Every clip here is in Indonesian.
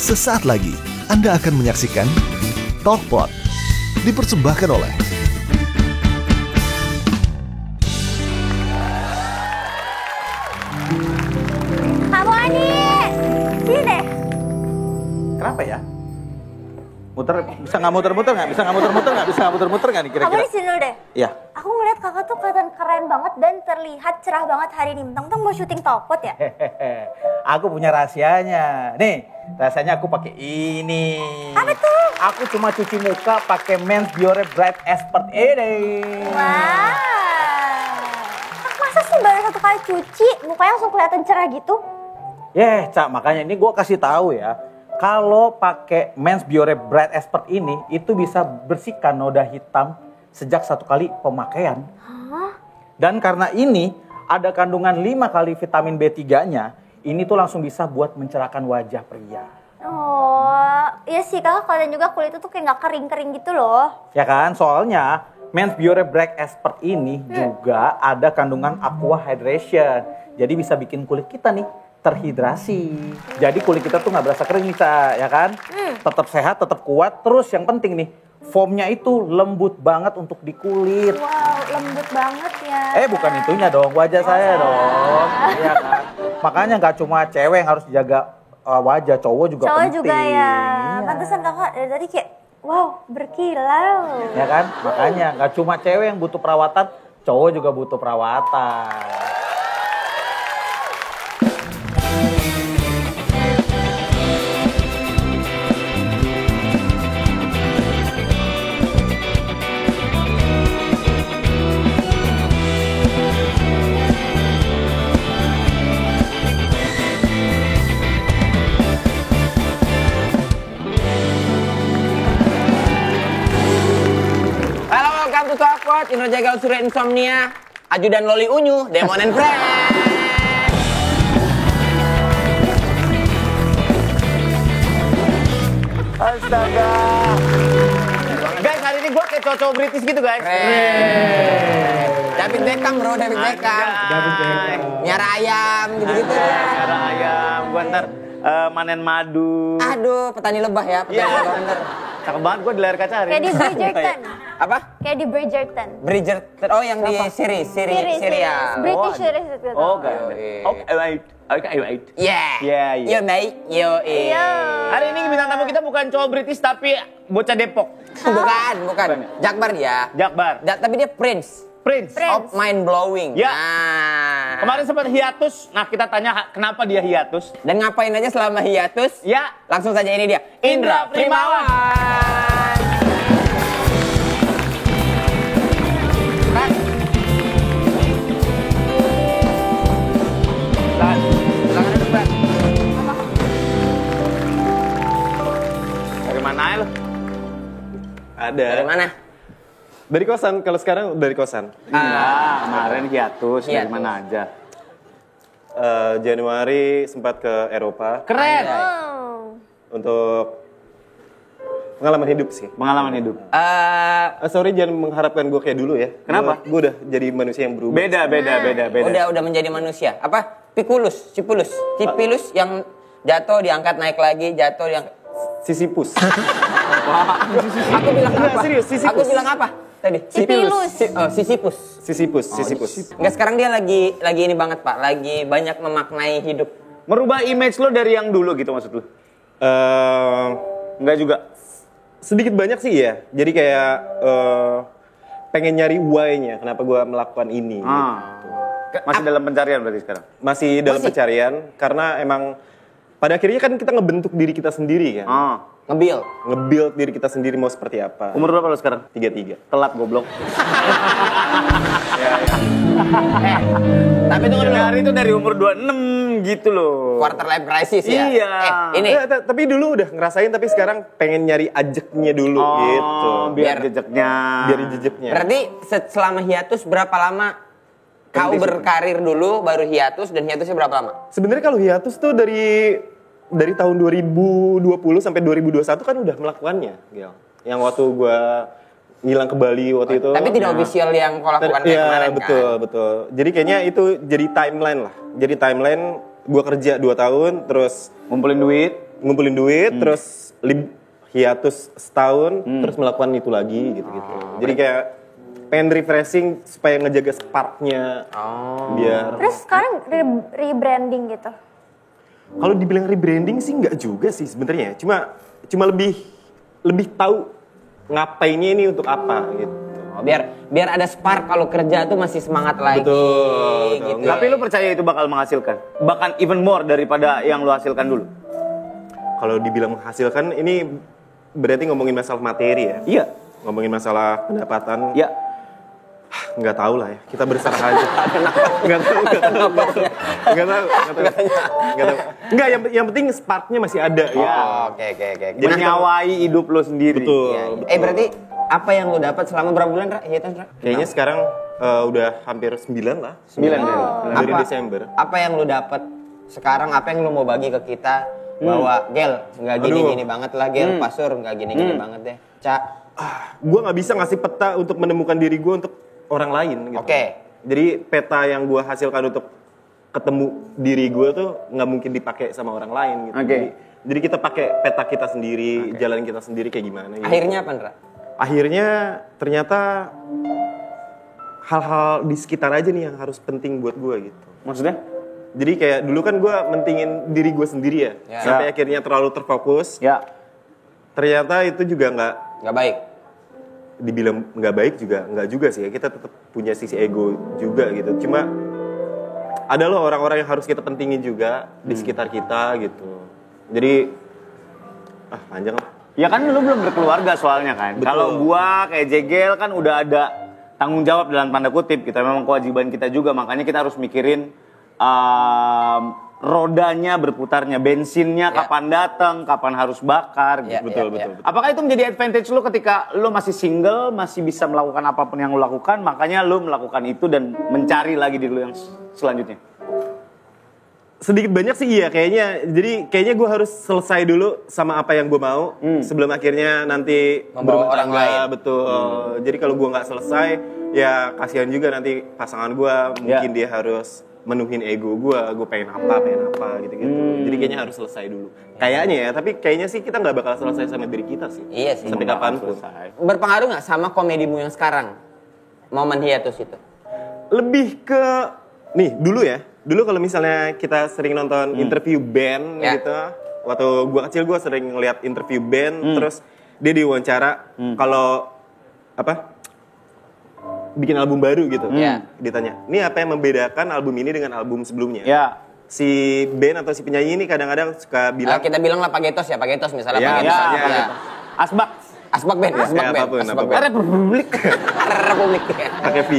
Sesaat lagi Anda akan menyaksikan Talkpot dipersembahkan oleh Kamu Ani, sini deh. Kenapa ya? Bisa nggak muter-muter nggak? Bisa nggak muter-muter nggak nih Kamu kira-kira? di sini dulu deh. Iya. Aku ngeliat kakak tuh kelihatan keren banget dan terlihat cerah banget hari ini. Mentang-mentang mau syuting Talkpot ya? Aku punya rahasianya. Nih, rasanya aku pakai ini. Apa tuh? Aku cuma cuci muka pakai Men's Biore Bright Expert ini. Wah. Masa sih baru satu kali cuci, mukanya langsung kelihatan cerah gitu? Cak, makanya ini gue kasih tahu ya. Kalau pakai Men's Biore Bright Expert ini, itu bisa bersihkan noda hitam sejak satu kali pemakaian. Hah? Dan karena ini ada kandungan 5 kali vitamin B3-nya, ini tuh langsung bisa buat mencerahkan wajah pria. Oh, iya sih kakak kalian juga kulit tuh kayak nggak kering-kering gitu loh. Ya kan, soalnya Men's Biore Bright Expert ini juga ada kandungan aqua hydration. Jadi bisa bikin kulit kita nih terhidrasi. Jadi kulit kita tuh nggak berasa kering nih, Ca, ya kan? Tetap sehat, tetap kuat. Terus yang penting nih, foamnya itu lembut banget untuk di kulit. Wow, lembut banget ya. Bukan itunya dong, wajah saya dong. Iya kan? Makanya nggak cuma cewek yang harus jaga wajah, cowok juga Cowok penting. juga ya. Iya. Pantesan kakak dari tadi kayak wow, berkilau. Ya kan? Makanya nggak cuma cewek yang butuh perawatan, cowok juga butuh perawatan. Halo, welcome to Talkpot, Indra Jagal Surya Insomnia, Ajudan Loli Unyu, Demon and Friends. Astaga. Guys, hari ini gue kayak cowok British gitu, guys. David Beckham bro, David Beckham. Nyara ayam gitu-gitu. Cara ayam, gua ntar manen madu. Aduh, petani lebah ya, petani Iya. lebah bener. Cakep banget gua di layar kaca hari Kayak di ini. Bridgerton. Apa? Kayak di Bridgerton. Bridgerton, oh yang di series. British series itu. Oh, enggak. Yoi. Oke, wait. Oke, wait. Yeah. Yeah. Yo mate, yo Iya. Hari ini bintang tamu kita bukan cowok British tapi bocah Depok. Bukan. Bukan. Jakbar dia. Jakbar. Tapi dia Prince. Prince. Of mind blowing. Ya. Nah. Kemarin sempat hiatus. Nah, kita tanya kenapa dia hiatus. Dan ngapain aja selama hiatus? Ya, Langsung saja ini dia. Indra Primawan. Ran. Ran. Silakan duduk, Ran. Dari mana lo? Ada. Dari mana? Dari kosan, kalau sekarang dari kosan. Kemarin hiatus. Dari Hiatus. mana aja? Januari sempat ke Eropa Keren. Oh. untuk pengalaman hidup sih. Pengalaman hidup. Sorry, jangan mengharapkan gue kayak dulu ya. Kenapa? Gue udah jadi manusia yang berubah. Beda. Udah menjadi manusia. Apa? Cipilus yang jatuh diangkat naik lagi, jatuh diangkat. Sisyphus. Aku bilang Enggak, apa? serius, Sisyphus. Aku bilang apa? Tadi. Cipilus. Sisyphus. Sisyphus. Enggak, sekarang dia lagi ini banget, Pak. Lagi banyak memaknai hidup. Merubah image lo dari yang dulu gitu maksud lo? Enggak juga. Sedikit banyak sih ya. Jadi kayak pengen nyari why-nya kenapa gue melakukan ini. Masih dalam pencarian berarti sekarang? Masih dalam pencarian karena emang pada akhirnya kan kita ngebentuk diri kita sendiri kan. Nge-build diri kita sendiri mau seperti apa. Umur berapa lo sekarang? 33. Telat goblok. Tapi tunggu dulu. Dari itu dari umur 26 gitu loh. Quarter life crisis ya. Iya. Ini Tapi dulu udah ngerasain tapi sekarang pengen nyari ajeknya dulu gitu. Biar jejaknya. Biar jejaknya. berarti selama hiatus berapa lama kau berkarir dulu baru hiatus, dan hiatusnya berapa lama? Sebenarnya kalau hiatus tuh dari tahun 2020 sampai 2021 kan udah melakukannya, Gil. Yang waktu gua ngilang ke Bali waktu itu. Tapi tidak official yang kau lakukan kayak kemarin betul. Jadi kayaknya itu jadi timeline lah. Jadi timeline gua kerja 2 tahun terus Ngumpulin duit. ngumpulin duit, terus hiatus setahun, terus melakukan itu lagi gitu-gitu. Jadi kayak pengen refreshing supaya ngejaga sparknya biar. Terus sekarang rebranding gitu. Kalau dibilang rebranding sih nggak juga sih sebenarnya. Cuma lebih tahu ngapainnya ini untuk apa gitu. Biar ada spark kalau kerja tuh masih semangat lagi. Betul. Gitu. Tapi lu percaya itu bakal menghasilkan? Bahkan even more daripada yang lu hasilkan dulu? Kalau dibilang menghasilkan ini berarti ngomongin masalah materi ya. Iya. Ngomongin masalah pendapatan. Iya. Nggak tahu lah ya. Kita berserah aja. Nggak tahu. Nggak, yang penting sparknya masih ada ya. Oke. Jadi Menyawai hidup lu sendiri. Betul. Iya. Berarti apa yang lu dapat selama berapa bulan, Ra? Hiatus, Ra? Kayaknya sekarang udah hampir 9 lah. 9 dari. Dari Desember. Apa yang lu dapat sekarang? Apa yang lu mau bagi ke kita? Bahwa Gel, nggak gini-gini banget lah Gel. Pasur, nggak gini-gini banget deh. Cak. Gue nggak bisa ngasih peta untuk menemukan diri gue untuk orang lain gitu. Oke. Jadi peta yang gue hasilkan untuk ketemu diri gue tuh nggak mungkin dipakai sama orang lain gitu. Oke. Jadi kita pakai peta kita sendiri, jalan kita sendiri kayak gimana gitu. Akhirnya apa, Ra? Akhirnya ternyata hal-hal di sekitar aja nih yang harus penting buat gue gitu. Maksudnya? Jadi kayak dulu kan gue mentingin diri gue sendiri ya. Sampai akhirnya terlalu terfokus. Ya. Ternyata itu juga Nggak baik. dibilang nggak baik juga nggak juga sih ya, kita tetap punya sisi ego juga gitu. Cuma ada loh orang-orang yang harus kita pentingin juga di sekitar kita gitu. Jadi panjang lah. Ya kan lu belum berkeluarga soalnya kan. Betul. Kalau gua kayak Jegel kan udah ada tanggung jawab dalam tanda kutip. Kita memang kewajiban kita juga, makanya kita harus mikirin rodanya berputarnya, bensinnya kapan datang, kapan harus bakar gitu. Betul. Apakah itu menjadi advantage lu ketika lu masih single, masih bisa melakukan apapun yang lu lakukan, makanya lu melakukan itu dan mencari lagi diri lu yang selanjutnya? Sedikit banyak sih iya kayaknya. Jadi kayaknya gue harus selesai dulu sama apa yang gue mau sebelum akhirnya nanti Membawa orang lain. Betul. Jadi kalau gue nggak selesai, ya kasihan juga nanti pasangan gue mungkin dia harus menuhin ego gue pengen apa gitu-gitu. Jadi kayaknya harus selesai dulu. Kayaknya ya, tapi kayaknya sih kita nggak bakal selesai sama diri kita sih. Iya sih. Sampai kapanpun. Berpengaruh nggak sama komedimu yang sekarang? Momen hiatus itu? Lebih ke nih dulu ya. Dulu kalau misalnya kita sering nonton interview band gitu. Waktu gue kecil gue sering ngeliat interview band, terus dia diwawancara kalau bikin album baru gitu. Ditanya, ini apa yang membedakan album ini dengan album sebelumnya? Ya. Si band atau si penyanyi ini kadang-kadang suka bilang Kita bilang lah Pak Getos ya, Pak Getos misalnya Ya, Pak Getos. misalnya. Ya. Asbak. Asbak band, Asbak band. apapun. Republik. pakai V.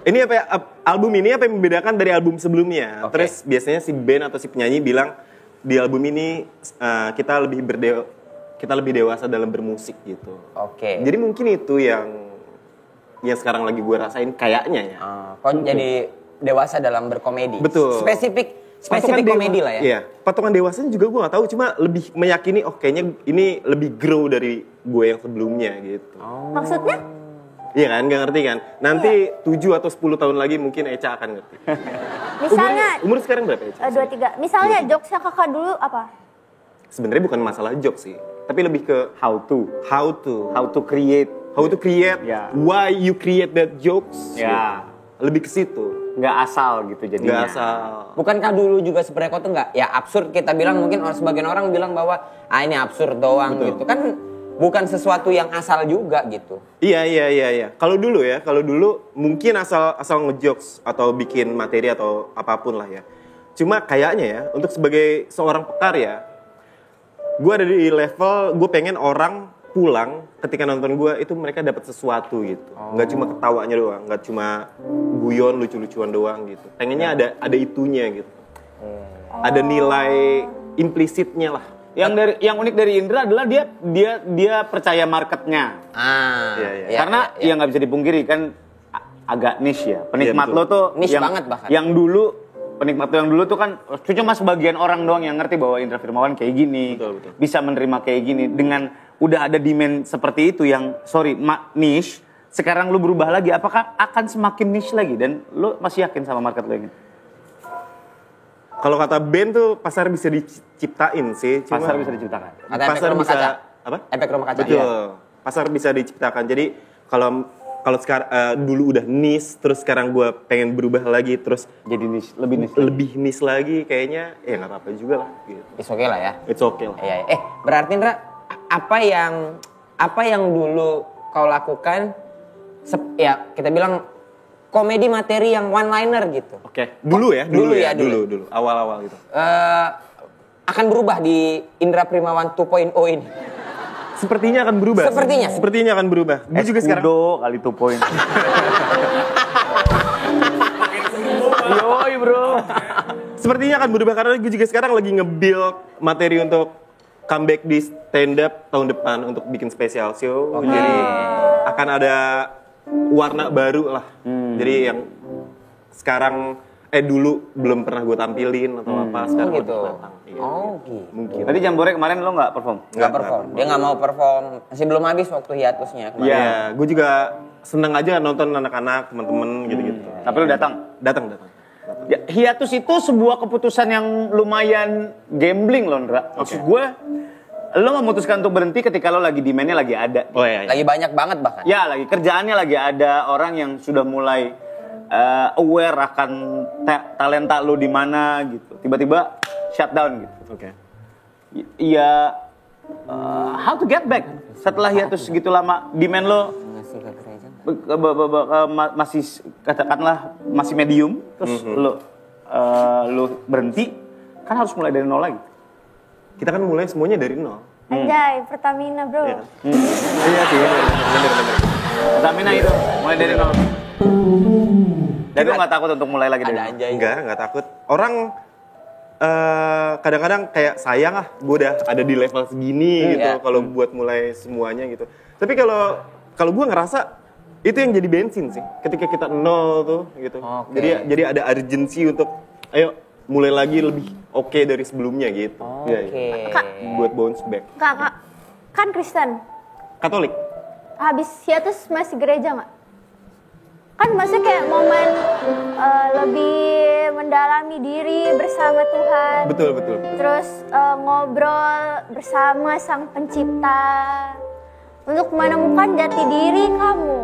Ini apa ya, album ini apa yang membedakan dari album sebelumnya? Oke. Terus biasanya si band atau si penyanyi bilang di album ini kita lebih dewasa dalam bermusik gitu. Oke. Jadi mungkin itu yang sekarang lagi gue rasain kayaknya ya. Kok jadi dewasa dalam berkomedi. Betul. Spesifik Patokan komedi lah ya. Iya, potongan dewasanya juga gue gak tahu, cuma lebih meyakini kayaknya ini lebih grow dari gue yang sebelumnya gitu. Maksudnya? Iya kan, gak ngerti kan? Nanti 7 atau 10 tahun lagi mungkin Eca akan ngerti. Misalnya Umur sekarang berapa Eca? 23. Misalnya jokesnya kakak dulu apa? Sebenarnya bukan masalah joke sih, tapi lebih ke How to create. Yeah. Why you create that jokes. Ya. Lebih ke situ. Nggak asal gitu jadinya. Nggak asal. Bukankah dulu juga sebenarnya kok tuh nggak ya absurd kita bilang, mungkin sebagian orang bilang bahwa ini absurd doang gitu kan, bukan sesuatu yang asal juga gitu. Iya. Kalau dulu mungkin asal ngejokes atau bikin materi atau apapun lah ya. Cuma kayaknya ya, untuk sebagai seorang pekarya, gue ada di level gue pengen orang pulang ketika nonton gue itu mereka dapat sesuatu gitu. Nggak cuma ketawanya doang, nggak cuma guyon lucu-lucuan doang gitu. Pengennya ada itunya gitu. Ada nilai implisitnya lah. Yang unik dari Indra adalah dia percaya marketnya. Iya. Karena ya nggak bisa dipungkiri kan agak niche ya. Penikmat Iya, lo tuh Niche banget bahkan. Penikmat lo yang dulu tuh kan cuma sebagian orang doang yang ngerti bahwa Indra Firmawan kayak gini. Betul. Bisa menerima kayak gini. Dengan udah ada demand seperti itu yang niche, sekarang lu berubah lagi, apakah akan semakin niche lagi? Dan lu masih yakin sama market lu ini? Kalau kata band tuh pasar bisa diciptain sih. Cuma Pasar bisa diciptakan. Kata efek pasar rumah bisa kaca. apa? Efek rumah kaca. Betul. Iya. Pasar bisa diciptakan. Jadi kalau sekarang dulu udah niche, terus sekarang gue pengen berubah lagi, terus Jadi lebih niche. lebih niche lagi, kayaknya ya nggak apa-apa juga lah. Gitu. It's okay lah ya. It's okay lah. Iya. Berarti Indra, apa yang dulu kau lakukan? Ya kita bilang komedi materi yang one liner gitu. Oke. Dulu dulu. Awal-awal gitu. Akan berubah di Indra Primawan 2.0 ini. Sepertinya akan berubah. Sepertinya akan berubah. Gue juga sekarang. kali 2 point. Yoi bro. Sepertinya akan berubah karena gue juga sekarang lagi nge-build materi untuk comeback di stand up tahun depan untuk bikin special show. Jadi akan ada warna baru lah. Jadi yang sekarang dulu belum pernah gue tampilin atau apa sekarang Oh gitu. lebih matang. Iya, Gitu. Mungkin. Tadi Jambore kemarin lo nggak perform? Nggak perform. Dia nggak mau perform. Masih belum habis waktu hiatusnya kemarin. Iya, gue juga seneng aja nonton anak-anak, teman-teman gitu-gitu. Tapi lo datang? Datang. Ya, hiatus itu sebuah keputusan yang lumayan gambling loh, Ndra. Maksud gue, lo memutuskan untuk berhenti ketika lo lagi demand-nya lagi ada. Oh iya. Lagi banyak banget bahkan. Ya, lagi kerjaannya lagi ada, orang yang sudah mulai aware akan talenta lo di mana gitu. Tiba-tiba shutdown gitu. Oke. Iya, how to get back setelah hiatus segitu lama, demand lo Ngasih ke gereja. masih katakanlah masih medium, terus lo berhenti, kan harus mulai dari nol lagi. Kita kan mulai semuanya dari nol. Anjay, Pertamina bro. Iya. Iya sih, bener. Pertamina itu mulai dari nol. Dan lo nggak takut untuk mulai lagi dari Ada nol? aja. Enggak takut. Orang kadang-kadang kayak sayang gue udah ada di level segini gitu Iya. kalau buat mulai semuanya gitu. Tapi kalau gue ngerasa itu yang jadi bensin sih ketika kita nol tuh gitu. Oke. Jadi ada urgensi untuk ayo mulai lagi lebih oke dari sebelumnya gitu. Iya, iya. Oke. Buat bounce back. Kakak kan Kristen. Katolik. Habis hiatus masih gereja nggak? Kan maksudnya kayak momen lebih mendalami diri bersama Tuhan. Betul. Terus ngobrol bersama Sang Pencipta untuk menemukan jati diri kamu.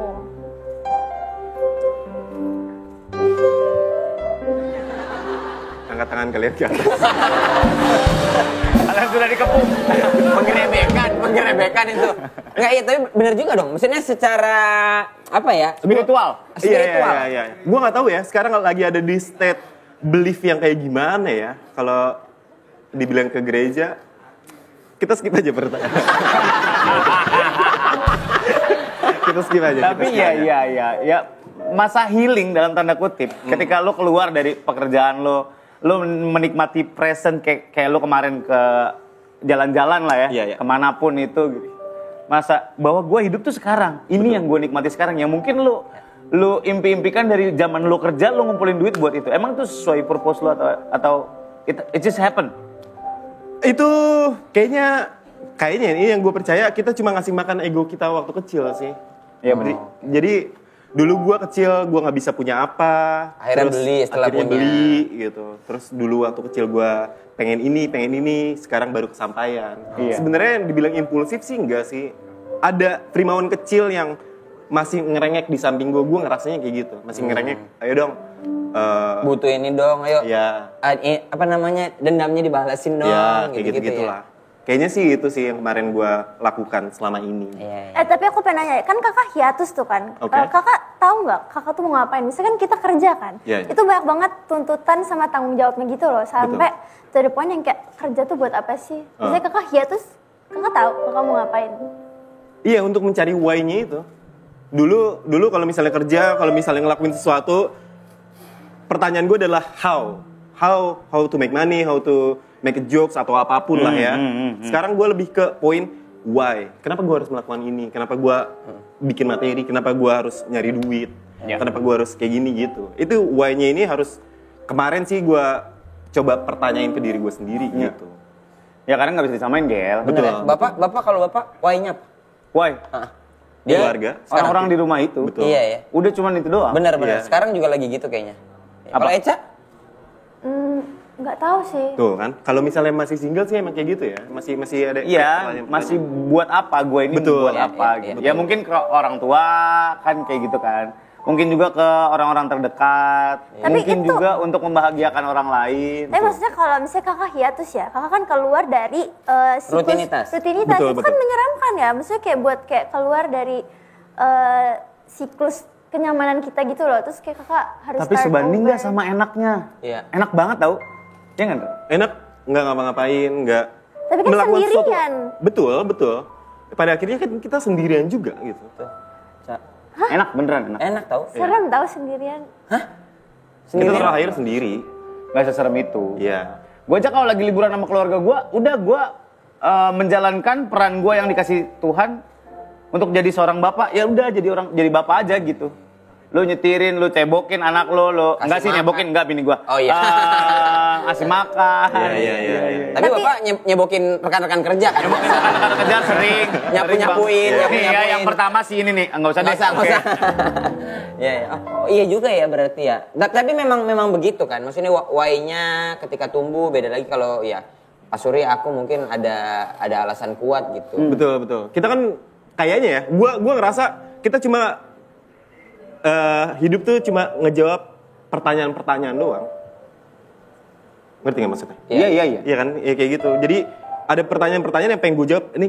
Angkat tangan kalian ke atas. Kalian sudah dikepung. Menggerebekan itu. Enggak, iya, tapi benar juga dong. Maksudnya secara apa ya? Spiritual. Spiritual. Iya. Gue nggak tahu ya. Sekarang lagi ada di state belief yang kayak gimana ya. Kalau dibilang ke gereja, kita skip aja pertanyaan. Kita skip aja. Tapi ya masa healing dalam tanda kutip ketika lo keluar dari pekerjaan lo menikmati present kayak lo kemarin ke jalan-jalan lah ya, Iya. kemanapun itu gitu. Masa bahwa gue hidup tuh sekarang, ini yang gue nikmati sekarang, yang mungkin lo impi-impikan dari zaman lo kerja, lo ngumpulin duit buat itu. Emang itu sesuai purpose lo atau it just happen? Itu kayaknya ini yang gue percaya, kita cuma ngasih makan ego kita waktu kecil sih. Iya benar. Jadi dulu gue kecil, gue nggak bisa punya apa. Akhirnya beli setelah akhirnya punya. beli gitu. Terus dulu waktu kecil gue pengen ini, sekarang baru kesampaian. Iya. Sebenarnya yang dibilang impulsif sih enggak sih. Ada Primawan kecil yang masih ngerengek di samping gue ngerasanya kayak gitu. Masih ngerengek, ayo dong. Butuh ini dong, ayo. Ya, Apa namanya? Dendamnya dibalasin dong. ya kayak gitu-gitu gitu-gitu ya. lah. Kayaknya sih itu sih yang kemarin gue lakukan selama ini. Iya. Tapi aku pengen nanya, kan kakak hiatus tuh kan. Oke. Kakak tahu nggak kakak tuh mau ngapain? Misalkan kita kerja kan. Iya. Itu banyak banget tuntutan sama tanggung jawabnya gitu loh. Sampai to the point yang kayak kerja tuh buat apa sih? Misalnya kakak hiatus, kakak tahu kakak mau ngapain? Iya, untuk mencari why-nya itu. Dulu kalau misalnya kerja, kalau misalnya ngelakuin sesuatu, pertanyaan gue adalah how to make money, how to make a jokes atau apapun lah ya. Sekarang gue lebih ke poin why. Kenapa gue harus melakukan ini? Kenapa gue bikin materi? Kenapa gue harus nyari duit? Kenapa gue harus kayak gini gitu? Itu why-nya ini harus, kemarin sih gue coba pertanyain ke diri gue sendiri gitu. Ya karena nggak bisa disamain Gel. Betul. Bener ya? Bapak kalau bapak why-nya apa? Why? Dia- Keluarga. Orang-orang di rumah itu. Betul. Iya ya. Udah cuman itu doang. Benar. Iya. Sekarang juga lagi gitu kayaknya. Apa? Kalau Eca? Nggak tahu sih. Tuh kan, kalau misalnya masih single sih emang kayak gitu ya, masih ada. Iya, masih buat apa gue ini Betul. buat apa Iya, gitu. Ya mungkin ke orang tua kan kayak gitu kan. Mungkin juga ke orang-orang terdekat. Tapi Mungkin itu- juga untuk membahagiakan orang lain. Tapi maksudnya kalau misalnya kakak hiatus ya, kakak kan keluar dari siklus Rutinitas. rutinitas Betul, itu kan betul. menyeramkan ya. Maksudnya kayak buat kayak keluar dari siklus kenyamanan kita gitu loh. Terus kayak kakak harus Tapi start sebanding over. nggak sama enaknya? Iya. Enak banget tau? Iya nggak? Enak, nggak ngapa-ngapain, nggak Tapi kan melakukan sesuatu. sendirian. Betul. Pada akhirnya kan kita sendirian juga gitu. Enak beneran enak. Enak tau. Serem tahu sendirian. Kita terakhir sendiri. Gak seserem itu. Iya. Gue aja kalau lagi liburan sama keluarga gue, udah gue menjalankan peran gue yang dikasih Tuhan untuk jadi seorang bapak. Ya udah jadi bapak aja gitu. Lo nyetirin, lo cebokin anak lo Kasih enggak sih makan. nyebokin enggak bini gue. Oh, iya. Ngasih makan. Iya. Tapi bapak nyebokin rekan-rekan kerja kan? Rekan-rekan kerja sering. Nyapu-nyapuin, Sering, Bang. nyapu-nyapuin. Iya, yang pertama sih ini nih, enggak usah deh. Nggak Oke. usah. Iya, iya. Oh, iya juga ya berarti ya. Tapi memang begitu kan. Maksudnya why-nya ketika tumbuh beda lagi kalau ya Pak Surya aku mungkin ada alasan kuat gitu. Betul. Kita kan kayaknya ya, gua ngerasa kita cuma hidup tuh cuma ngejawab pertanyaan-pertanyaan doang. Ngerti nggak maksudnya? Iya. Iya kan, ya kayak gitu. Jadi ada pertanyaan-pertanyaan yang pengen gue jawab. Ini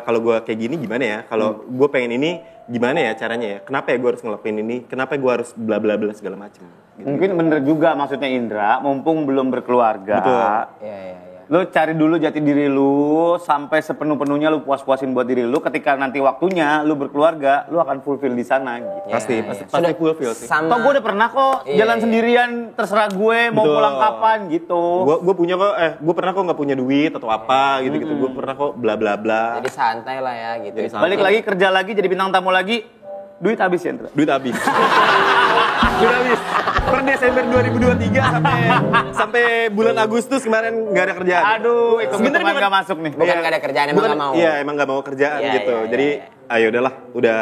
kalau gue kayak gini gimana ya? Kalau gue pengen ini gimana ya caranya ya? Kenapa ya gue harus ngelakuin ini? Kenapa gue harus bla bla bla segala macam? Gitu. Mungkin bener juga maksudnya Indra, mumpung belum berkeluarga. Betul. Iya. Lo cari dulu jati diri lu sampai sepenuh-penuhnya lu puas-puasin buat diri lu. Ketika nanti waktunya lu berkeluarga, lu akan fulfill di sana gitu. Pasti Sudah fulfill sih. sama. Toh gue udah pernah kok Iya, jalan iya. sendirian terserah gue mau Betul. pulang kapan gitu. Gue punya kok, gue pernah kok nggak punya duit atau apa gitu-gitu. Gue pernah kok bla bla bla. Jadi santai lah ya gitu. Jadi santai. Balik lagi kerja lagi jadi bintang tamu lagi, duit habis ya Indra. Duit habis. Duit habis. Per Desember 2023 sampai bulan Agustus kemarin nggak ada kerjaan. Aduh, itu Sebenarnya hitungan bukan- nggak masuk nih. Bukan nggak ada kerjaan, emang nggak mau. Iya, emang nggak mau kerjaan Iya, gitu. iya, Jadi, iya. ayo udahlah, udah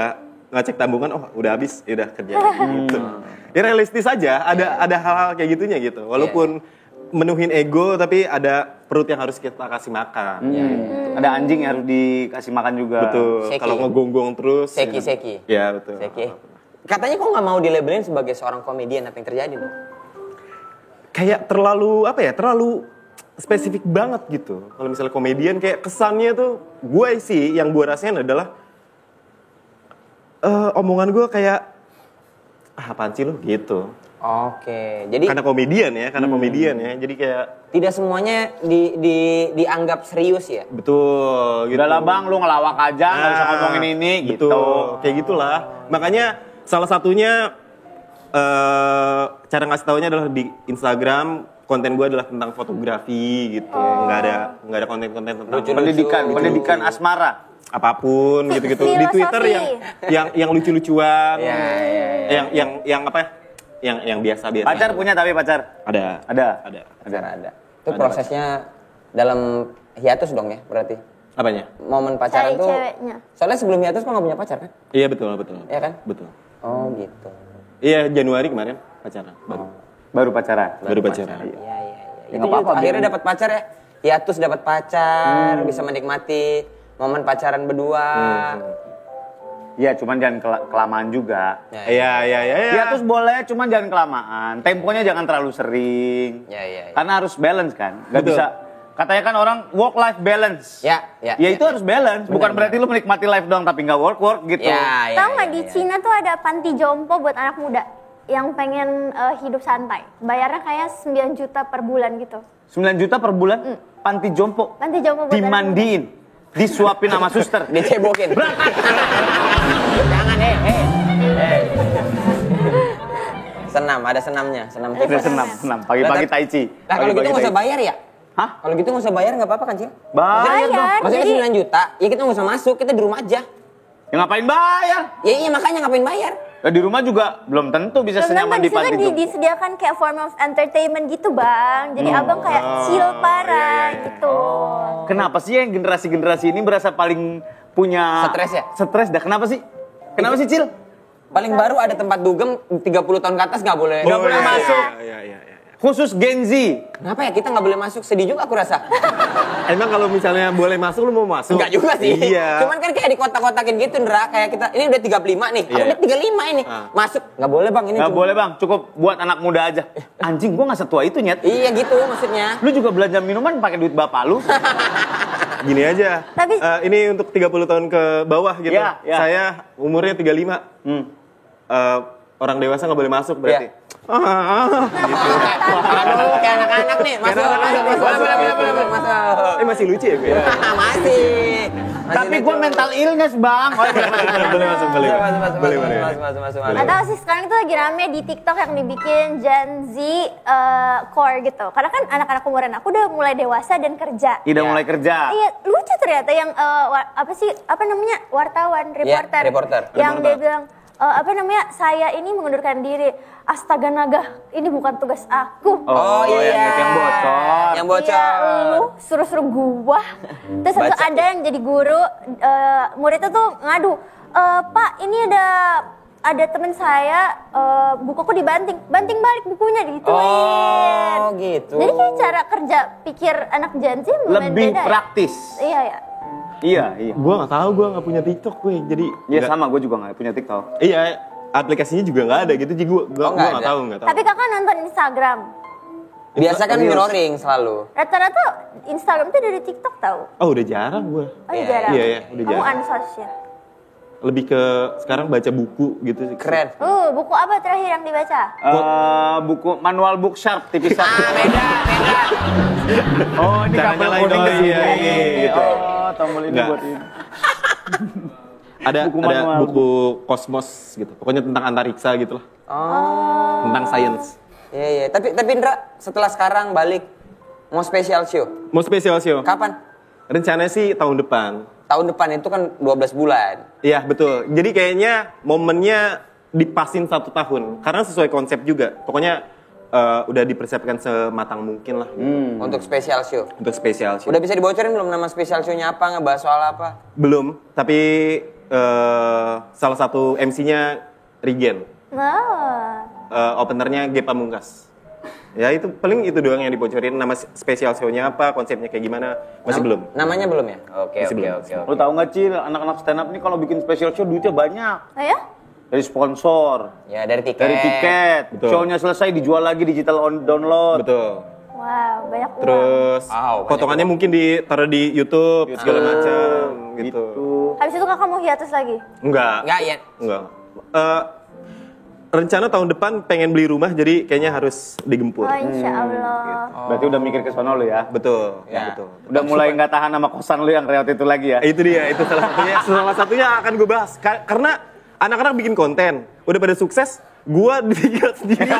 ngecek tabungan, oh udah habis, ya udah kerja gitu. Ya realistis aja, ada hal-hal kayak gitunya gitu. Walaupun menuhin ego, tapi ada perut yang harus kita kasih makan. Ada anjing yang harus dikasih makan juga. Betul. Seki. Kalau ngegonggong terus. Seki. Ya betul. Seki. Katanya kok nggak mau dilabelin sebagai seorang komedian, apa yang terjadi nih? Kayak terlalu apa ya? Terlalu spesifik banget gitu. Kalau misalnya komedian kayak kesannya tuh gue sih yang gue rasain adalah omongan gue kayak apaan sih lo gitu. Oke, jadi Karena komedian ya, Jadi kayak tidak semuanya dianggap serius ya? betul gitu. Udahlah bang, lu ngelawak aja, nggak usah ngomongin ini gitu. Betul, kayak gitulah. Makanya salah satunya cara ngasih taunya adalah di Instagram. Konten gue adalah tentang fotografi gitu. Nggak ada konten-konten tentang Pendidikan asmara. apapun gitu-gitu. Di Twitter yang lucu-lucuan. Yang apa ya? Yang biasa-biasa. Pacar punya tapi pacar? Ada. Ada. Itu prosesnya dalam hiatus dong ya berarti? Apanya? Momen pacaran Cari tuh. ceweknya. Soalnya sebelum hiatus kok nggak punya pacar kan? Iya betul. Iya kan? Betul. Oh gitu. Iya Januari kemarin pacaran baru. Baru pacaran. Baru pacaran. Iya. Ya, Itu nggak apa-apa, juga akhirnya biarin. dapat pacar ya. Hiatus dapat pacar, bisa menikmati momen pacaran berdua. Iya, cuman jangan kelamaan juga. Iya. Ya terus boleh, cuman jangan kelamaan. Temponya jangan terlalu sering. Iya. Karena harus balance kan. Gak Betul. bisa. Katanya kan orang work life balance. Ya. Ya itu harus balance. Bukan berarti lu menikmati life doang tapi nggak work gitu. Ya. Tahu nggak di Cina tuh ada panti jompo buat anak muda yang pengen hidup santai. Bayarnya kayak 9 juta per bulan gitu. 9 juta per bulan, panti jompo. Panti jompo buat anak muda. Dimandiin, disuapin sama suster. Dicebokin. Jangan Senam, ada senamnya, senam Itu tipes. senam. Pagi-pagi tai chi. Nah kalau gitu nggak usah bayar ya? Hah? Kalau gitu nggak usah bayar nggak apa-apa kan Cil? Bayar dong. Bayar. Maksudnya Jadi- 9 juta, ya kita nggak usah masuk, kita di rumah aja. Ya ngapain bayar? Ya iya makanya ngapain bayar? Ya, di rumah juga belum tentu bisa Belum senyaman tentu, di di situ panti kan jompo. disediakan kayak form of entertainment gitu bang. Jadi abang kayak chill parah gitu. Kenapa sih yang generasi-generasi ini berasa paling punya Stres ya? Stres dah. Kenapa sih? Kenapa sih, Cil? Paling baru ada tempat dugem 30 tahun ke atas nggak boleh. Nggak boleh masuk. Iya. Khusus Gen Z. Kenapa ya kita nggak boleh masuk? Sedih juga aku rasa. Emang kalau misalnya boleh masuk, lu mau masuk? Enggak juga sih. Iya. Cuman kan kayak dikotak-kotakin gitu, Ndra. Kayak kita, ini udah 35 nih. Aku Iya. udah 35 ini. Masuk. Nggak boleh bang, ini Nggak cuma- boleh bang, cukup buat anak muda aja. Anjing, gua nggak setua itu Nyet. Iya gitu maksudnya. Lu juga belanja minuman pakai duit bapak lu. Gini aja. Tapi- ini untuk 30 tahun ke bawah gitu. Iya, iya. Saya umurnya 35. Orang dewasa nggak boleh masuk berarti. Iya. Aduh, kayak anak-anak nih. Masuk. Masuk. Masih lucu ya gue? Masih. Tapi gua mental illness bang. Oh, Boleh masuk, boleh. Boleh. Masuk. Atau sih sekarang itu lagi rame di TikTok yang dibikin Gen Z core gitu. Karena kan anak-anak umuran aku udah mulai dewasa dan kerja. Udah mulai kerja. Iya, lucu ternyata yang apa namanya wartawan, reporter. reporter. Yang dia bilang saya ini mengundurkan diri. Astaga naga, ini bukan tugas aku. Oh, iya. Yang bocor. Yang bocor. Iya, lu suruh-suruh gua. Terus Baca. ada yang jadi guru, muridnya tuh ngadu, Pak ini ada teman saya, bukuku dibanting balik bukunya digituin. Oh, gitu. Jadi kayak cara kerja pikir anak Gen Z lumayan Lebih beda ya? praktis. Iya ya. Iya. Gue nggak tahu, gue nggak punya TikTok gue. Jadi Iya nggak- sama, gue juga nggak punya TikTok. Iya, aplikasinya juga nggak ada gitu. Jadi gue nggak nggak ada. tahu. Tapi kakak nonton Instagram. Biasa kan mirroring selalu. Rata-rata Instagram tuh dari TikTok tahu. Oh udah jarang gue. Oh Iya, jarang. iya, udah Kamu jarang. ansos ya. Lebih ke sekarang baca buku gitu sih. Keren. Buku apa terakhir yang dibaca? Buku manual book sharp tipis satu. Beda. Oh ini Caranya kabel lain kuning dong, ke sini. iya, gitu. Oh tombol ini Nggak. buat ini. Ada Buku ada manual. buku kosmos gitu. Pokoknya tentang antariksa gitu lah. Oh. Tentang sains. Iya. Tapi Indra setelah sekarang balik mau special show. Mau spesial show? Kapan? Rencananya sih tahun depan. Tahun depan itu kan 12 bulan. Iya betul. Jadi kayaknya momennya dipasin 1 tahun. Karena sesuai konsep juga. Pokoknya udah dipersiapkan sematang mungkin lah. Untuk special show. Untuk spesial show. Udah bisa dibocorin belum nama special show-nya apa? Ngebahas soal apa? Belum. Tapi salah satu MC-nya Regen. Openernya Ge Pamungkas. Ya itu paling itu doang yang dibocorin. Nama spesial show-nya apa, konsepnya kayak gimana, masih belum. Namanya belum ya? Oke. Masih belum. Lo tau nggak Cil, anak-anak stand up ini kalau bikin special show duitnya banyak. Oh ya? Dari sponsor, Ya dari tiket. dari tiket. Betul. Show-nya selesai dijual lagi digital download. Betul. Wow, banyak uang. Terus Wow, banyak potongannya mungkin ditaruh di YouTube segala macam gitu. Habis itu kakak mau hiatus lagi? Enggak. Enggak ya? Enggak. Rencana tahun depan pengen beli rumah jadi kayaknya harus digempur. Oh insya Allah. Berarti udah mikir ke sono lo ya. Betul, Ya. betul. Udah mulai nggak tahan sama kosan lu yang reot itu lagi ya. Itu dia, itu salah satunya. Salah satunya akan gue bahas. Karena anak-anak bikin konten, udah pada sukses, gue ditinggal sendiri.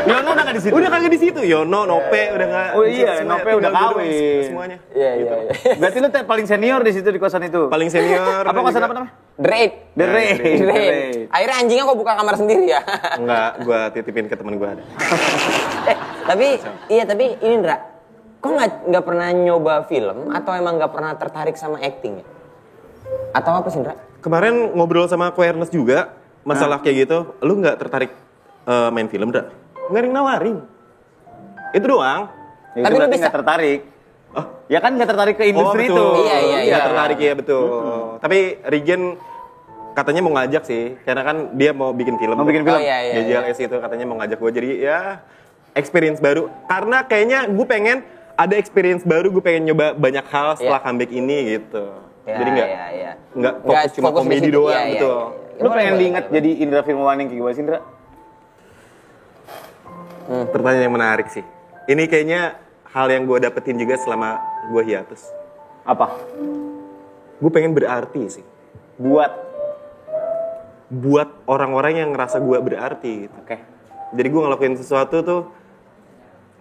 Yono udah nggak di situ. Udah kagak di situ. Yono, Nope, udah nggak. Oh di situ iya, semuanya. Nope udah Tinggal gue doang kawin. semuanya. Iya. Berarti lu paling senior di situ di kosan itu. Paling senior. Apa kosan juga. apa namanya? Drake. The Ray. The Ray. Akhirnya anjingnya kok buka kamar sendiri ya? Enggak, gue titipin ke teman gue ada. Tapi ini Ndra, kok nggak pernah nyoba film atau emang nggak pernah tertarik sama acting ya? Atau apa sih Ndra? Kemarin ngobrol sama Ko Ernest juga, masalah kayak gitu. Lu nggak tertarik main film, Dra? Nggak ada yang nawarin. Itu doang. Itu Tapi lu berarti bisa. nggak tertarik. Oh. Ya kan nggak tertarik ke industri itu. betul. Iya. Nggak tertarik ya, betul. Tapi Regen katanya mau ngajak sih, karena kan dia mau bikin film. Mau bikin film? Oh, iya. JJLS itu katanya mau ngajak gue, jadi ya experience baru. Karena kayaknya gue pengen ada experience baru, gue pengen nyoba banyak hal setelah Iya. comeback ini gitu. Ya, Jadi iya. nggak fokus cuma fokus di komedi situ. doang, Iya, betul. iya. Lu pengen diingat jadi Indra Firmawan yang kayak gimana sih Indra? Pertanyaan yang menarik sih. Ini kayaknya hal yang gue dapetin juga selama gue hiatus. Apa? Gue pengen berarti sih. Buat orang-orang yang ngerasa gue berarti gitu. Oke. Jadi gue ngelakuin sesuatu tuh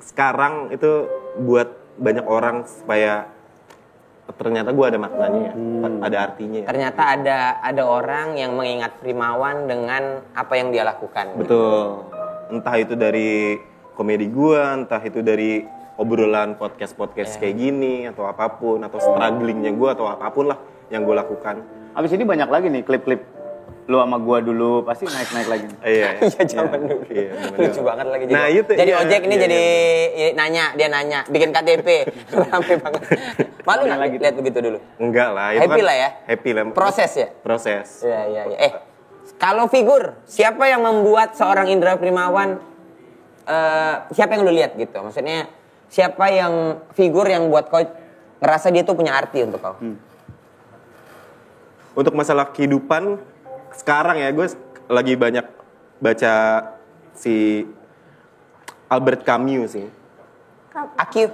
sekarang itu buat banyak orang supaya ternyata gue ada maknanya ya, ada artinya ya. Ternyata ada orang yang mengingat Primawan dengan apa yang dia lakukan. Betul. Entah itu dari komedi gue, entah itu dari obrolan podcast kayak gini, atau apapun, atau strugglingnya gue, atau apapun lah yang gue lakukan. Abis ini banyak lagi nih klip-klip lu sama gua dulu pasti naik lagi. Iya. Iya zaman dulu. Iya, zaman Lucu dulu. banget lagi. Nah, itu, jadi iya, ojek ini iya, jadi dia nanya, bikin KTP. Rame banget. Malu nggak lagi. lihat begitu dulu? Enggak lah. Itu Happy kan lah ya? Happy lah. Proses ya? Proses. Iya. Kalau figur, siapa yang membuat seorang Indra Primawan, siapa yang lu lihat gitu? Maksudnya, siapa yang figur yang buat kau ngerasa dia tuh punya arti untuk kau? Untuk masalah kehidupan, sekarang ya gue lagi banyak baca si Albert Camus sih. Akyu.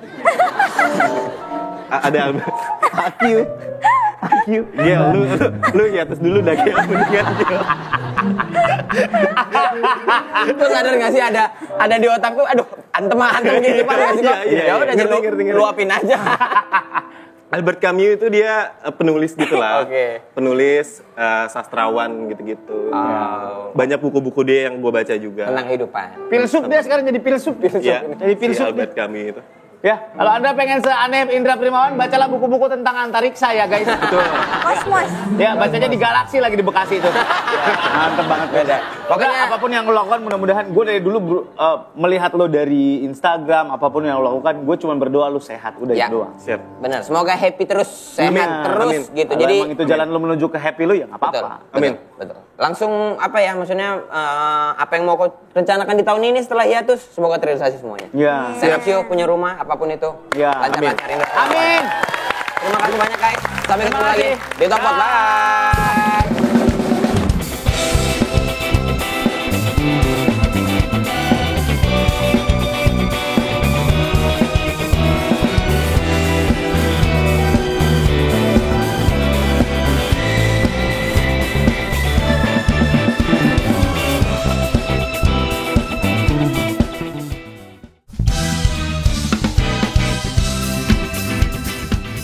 Ada Albert. Akyu. Gil, lu hiatus dulu dah Gil. Mendingan Gil. Lu sadar gak sih ada di otak tuh, aduh, antem gini Pak. Iya, Ya udah jadi ngerti. luapin aja. Albert Camus itu dia penulis gitu lah. Oke. Penulis, sastrawan gitu-gitu. Oh. Banyak buku-buku dia yang gue baca juga. Tentang kehidupan. Filsuf dia sekarang jadi filsuf. Iya, Jadi si filsuf. Albert Camus itu. Ya, kalau Anda pengen seaneh Indra Primawan, bacalah buku-buku tentang antariksa ya guys. Betul. Kosmos. Ya, bacanya di Galaksi lagi di Bekasi itu. Mantep banget beda. Pokoknya apapun yang lo lakukan, mudah-mudahan gue dari dulu melihat lo dari Instagram, apapun yang lo lakukan, gue cuma berdoa lo sehat, udah Ya. itu doang. Siap. Benar, semoga happy terus, sehat Amin. terus Amin. gitu. Kalau Jadi emang itu jalan lo menuju ke happy lo ya nggak betul, apa-apa. Amin. betul. Langsung apa ya, maksudnya apa yang mau kau rencanakan di tahun ini setelah hiatus, semoga terrealisasi semuanya. Ya. Serapsio punya rumah, apapun itu. Ya. Lancar-lancar Indra. Amin. Terima kasih banyak guys. Sampai ketemu Terima lagi kasih. di Tokpot. Bye.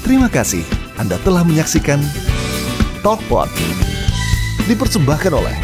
Terima kasih Anda telah menyaksikan Talkpot. Dipersembahkan oleh